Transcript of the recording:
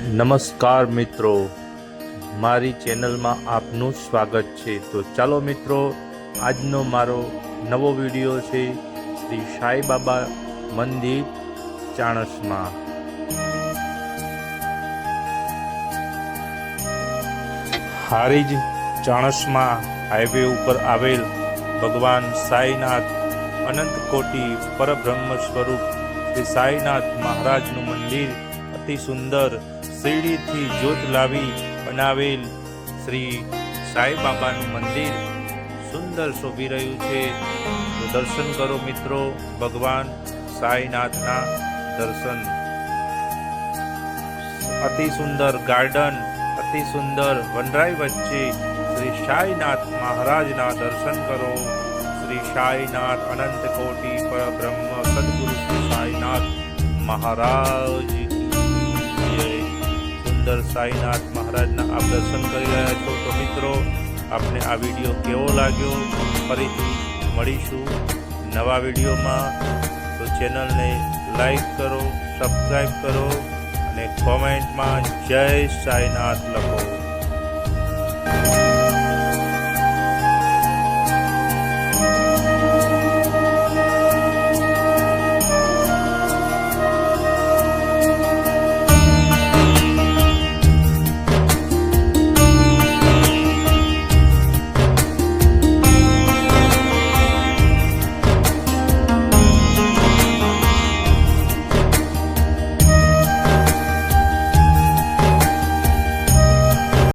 નમસ્કાર મિત્રો, મારી ચેનલમાં આપનું સ્વાગત છે। તો ચાલો મિત્રો, આજનો મારો નવો વિડીયો છે શ્રી સાઈ બાબા મંદિર ચાણસ્મા। હારીજ ચાણસ્મા હાઈવે ઉપર આવેલ ભગવાન સાઈનાથ અનંત કોટી પરબ્રહ્મ સ્વરૂપ શ્રી સાઈનાથ મહારાજનું મંદિર અતિ સુંદર શીરડીથી જ્યોત લાવી બનાવેલ શ્રી સાઈ બાબાનું મંદિર સુંદર શોભી રહ્યું છે। તો દર્શન કરો મિત્રો, ભગવાન સાઈનાથના દર્શન। અતિ સુંદર ગાર્ડન, અતિ સુંદર વનરાઈ વચ્ચે શ્રી સાઈનાથ મહારાજના દર્શન કરો। શ્રી સાઈનાથ અનંત કોટી પરબ્રહ્મ સદગુરુ શ્રી સાઈનાથ મહારાજ સુંદર સાઈનાથ મહારાજના આપ દર્શન કરી રહ્યા છો। તો મિત્રો, આપને આ વિડીયો કેવો લાગ્યો? ફરીથી મળીશું નવા વિડીયોમાં। તો ચેનલને લાઈક કરો, સબસ્ક્રાઈબ કરો અને કોમેન્ટમાં જય સાઈનાથ લખો।